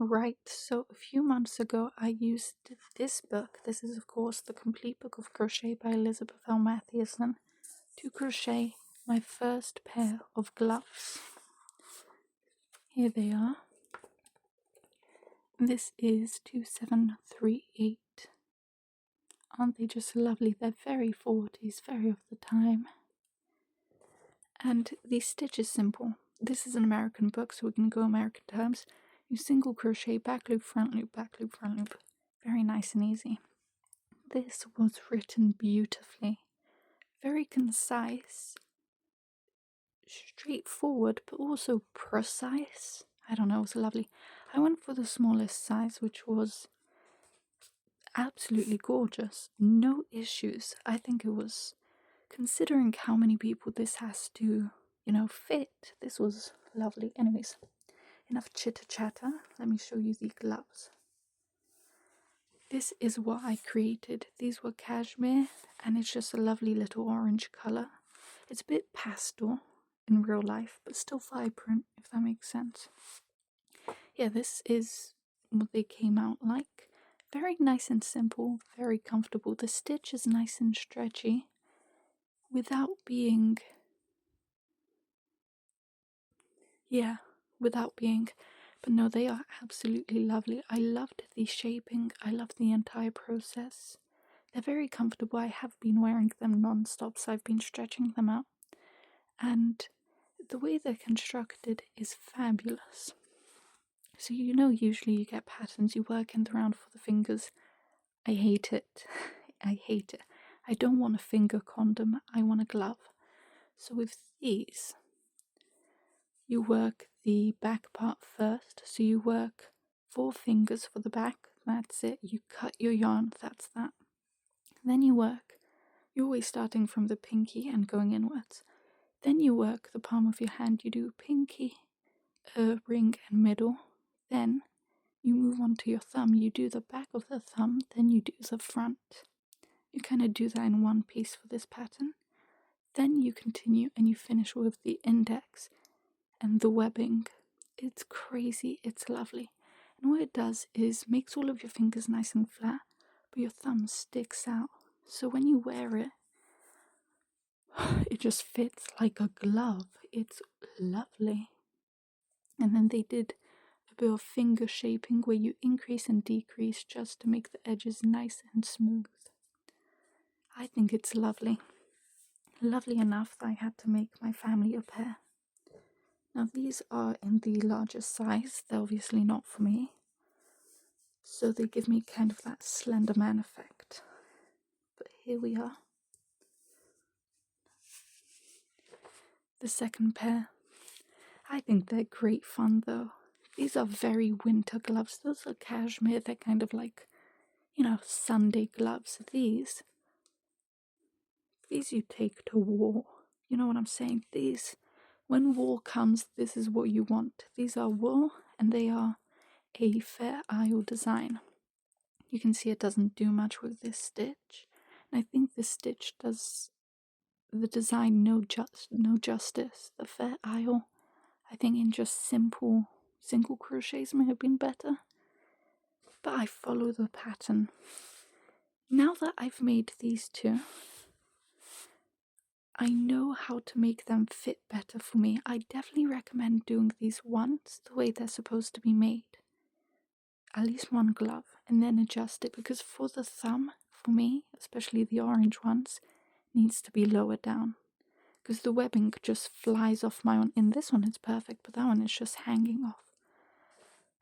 Right, so a few months ago I used this book. This is, of course, the complete book of crochet by Elizabeth L. Matthieson to crochet my first pair of gloves. Here they are. This is 2738. Aren't they just lovely? They're very 40s, very of the time. And the stitch is simple. This is an American book, so we can go American terms. You single crochet, back loop, front loop, back loop, front loop. Very nice and easy. This was written beautifully. Very concise, straightforward, but also precise. I don't know, it was lovely. I went for the smallest size, which was absolutely gorgeous. No issues. I think it was, considering how many people this has to, fit, this was lovely. Anyways, enough chitter chatter. Let me show you the gloves. This is what I created. These were cashmere, and it's just a lovely little orange colour. It's a bit pastel in real life, but still vibrant, if that makes sense. Yeah, this is what they came out like. Very nice and simple, very comfortable. The stitch is nice and stretchy without being... But no, they are absolutely lovely. I loved the shaping. I loved the entire process. They're very comfortable. I have been wearing them non-stop, so I've been stretching them out. And the way they're constructed is fabulous. So usually you get patterns, you work in around for the fingers. I hate it. I hate it. I don't want a finger condom. I want a glove. So with these, you work the back part first. So you work 4 fingers for the back. That's it. You cut your yarn. That's that. Then you're always starting from the pinky and going inwards. Then you work the palm of your hand. You do pinky, ring, and middle. Then you move on to your thumb. You do the back of the thumb. Then you do the front. You kind of do that in one piece for this pattern. Then you continue and you finish with the index and the webbing. It's crazy. It's lovely. And what it does is makes all of your fingers nice and flat, but your thumb sticks out. So when you wear it, it just fits like a glove. It's lovely. And then they did a bit of finger shaping where you increase and decrease just to make the edges nice and smooth. I think it's lovely. Lovely enough that I had to make my family a pair. Now these are in the largest size. They're obviously not for me. So they give me kind of that Slender Man effect. But here we are. The second pair. I think they're great fun though. These are very winter gloves. Those are cashmere. They're kind of like, Sunday gloves. These you take to war. You know what I'm saying? These, when war comes, this is what you want. These are wool and they are a Fair Isle design. You can see it doesn't do much with this stitch. And I think this stitch does the design no justice. The Fair Isle, I think in just single crochets may have been better. But I follow the pattern. Now that I've made these two, I know how to make them fit better for me. I definitely recommend doing these once, the way they're supposed to be made. At least one glove, and then adjust it, because for the thumb, for me, especially the orange ones, needs to be lower down. Because the webbing just flies off my one. In this one it's perfect, but that one is just hanging off.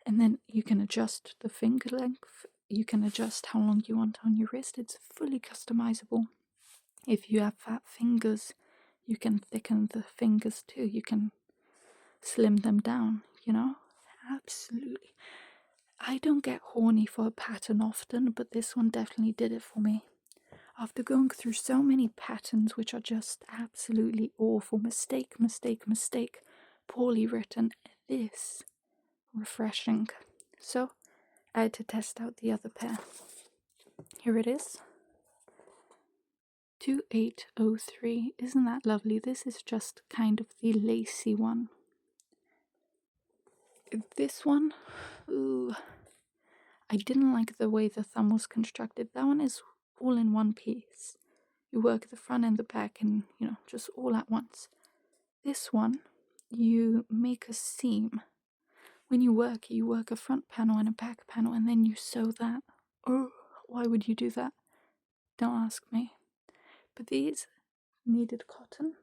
And then you can adjust the finger length, you can adjust how long you want on your wrist. It's fully customizable. If you have fat fingers, you can thicken the fingers too. You can slim them down, Absolutely. I don't get horny for a pattern often, but this one definitely did it for me. After going through so many patterns which are just absolutely awful, mistake, poorly written, this, refreshing. So, I had to test out the other pair. Here it is. 2803. Isn't that lovely? This is just kind of the lacy one. This one, ooh, I didn't like the way the thumb was constructed. That one is all in one piece. You work the front and the back and, just all at once. This one, you make a seam. When you work a front panel and a back panel, and then you sew that. Oh, why would you do that? Don't ask me. But these needed cotton.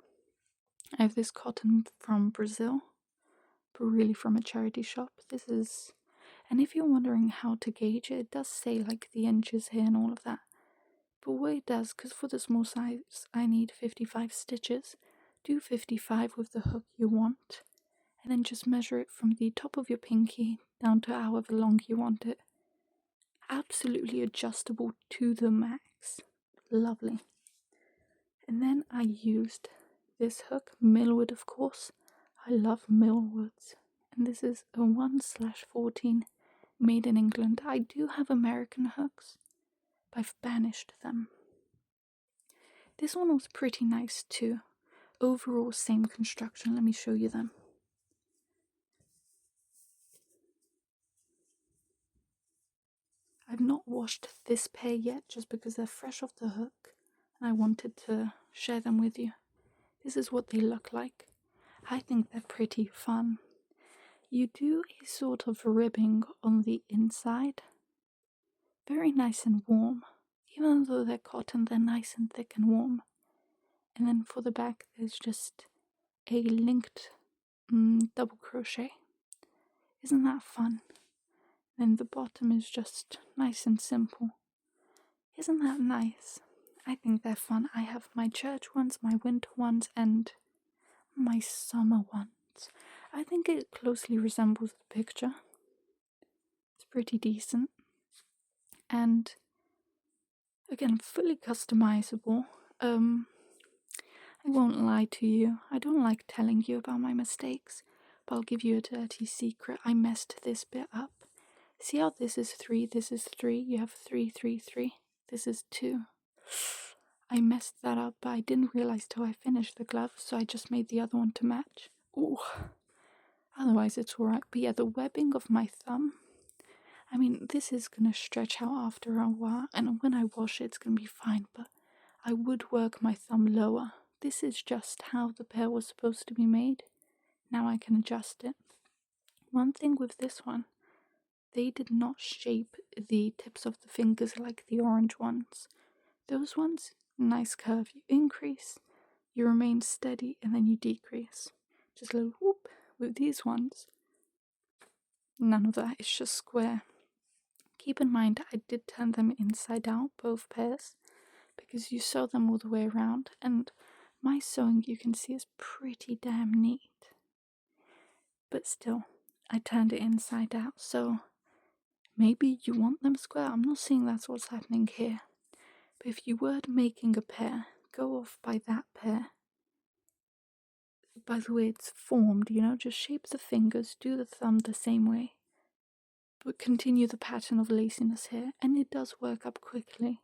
I have this cotton from Brazil, but really from a charity shop. And if you're wondering how to gauge it, it does say like the inches here and all of that. But what it does, because for the small size I need 55 stitches, do 55 with the hook you want, and then just measure it from the top of your pinky down to however long you want it. Absolutely adjustable to the max. Lovely. And then I used this hook, millwood of course. I love millwoods. And this is a 1/14 made in England. I do have American hooks, but I've banished them. This one was pretty nice too. Overall same construction. Let me show you them. I've not washed this pair yet just because they're fresh off the hook and I wanted to share them with you. This is what they look like. I think they're pretty fun. You do a sort of ribbing on the inside. Very nice and warm. Even though they're cotton, they're nice and thick and warm. And then for the back, there's just a linked double crochet. Isn't that fun? Then the bottom is just nice and simple. Isn't that nice? I think they're fun. I have my church ones, my winter ones, and my summer ones. I think it closely resembles the picture. It's pretty decent. And again, fully customizable. I won't lie to you. I don't like telling you about my mistakes, but I'll give you a dirty secret. I messed this bit up. See how this is 3, this is 3, you have 3, 3, 3. This is 2. I messed that up, but I didn't realize till I finished the glove, so I just made the other one to match. Ooh. Otherwise it's alright. But yeah, the webbing of my thumb, I mean, this is gonna stretch out after a while, and when I wash it, it's gonna be fine, but I would work my thumb lower. This is just how the pair was supposed to be made. Now I can adjust it. One thing with this one, they did not shape the tips of the fingers like the orange ones. Those ones, nice curve. You increase, you remain steady, and then you decrease. Just a little whoop. With these ones, none of that. It's just square. Keep in mind, I did turn them inside out, both pairs, because you sew them all the way around, and my sewing, you can see, is pretty damn neat. But still, I turned it inside out, so maybe you want them square. I'm not saying that's what's happening here. But if you were making a pair, go off by that pair. By the way it's formed, just shape the fingers, do the thumb the same way. But continue the pattern of laciness here, and it does work up quickly.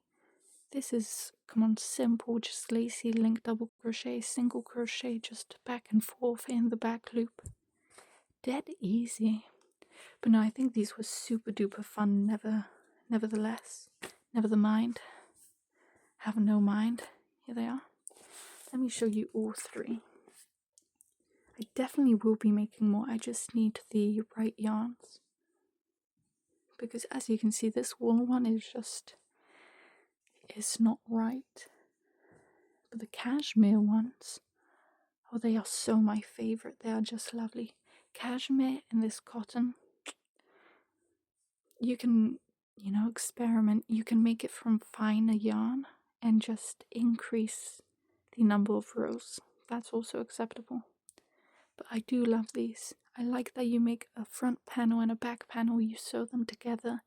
This is, come on, simple, just lacy, link, double crochet, single crochet, just back and forth in the back loop. Dead easy. But no, I think these were super duper fun, nevertheless. Never the mind. Have no mind. Here they are. Let me show you all 3. I definitely will be making more, I just need the right yarns. Because as you can see, this wool one is just, it's not right. But the cashmere ones, oh, they are so my favorite. They are just lovely. Cashmere and this cotton, you can, experiment. You can make it from finer yarn and just increase the number of rows. That's also acceptable. But I do love these. I like that you make a front panel and a back panel, you sew them together,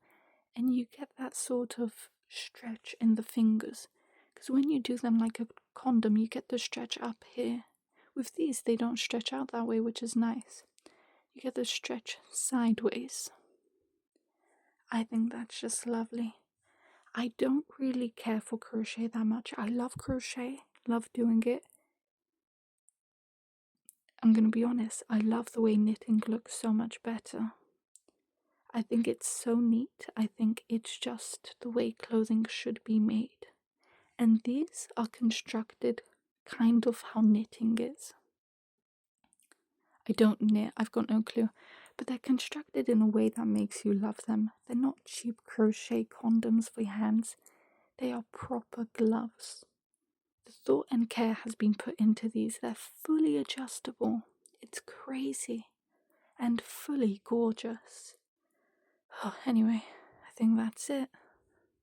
and you get that sort of stretch in the fingers. Because when you do them like a condom, you get the stretch up here. With these, they don't stretch out that way, which is nice. You get the stretch sideways. I think that's just lovely. I don't really care for crochet that much. I love crochet, love doing it. I'm gonna be honest, I love the way knitting looks so much better. I think it's so neat. I think it's just the way clothing should be made. And these are constructed kind of how knitting is. I don't knit, I've got no clue. But they're constructed in a way that makes you love them. They're not cheap crochet condoms for your hands, they are proper gloves. The thought and care has been put into these. They're fully adjustable. It's crazy. And fully gorgeous. Oh, anyway, I think that's it.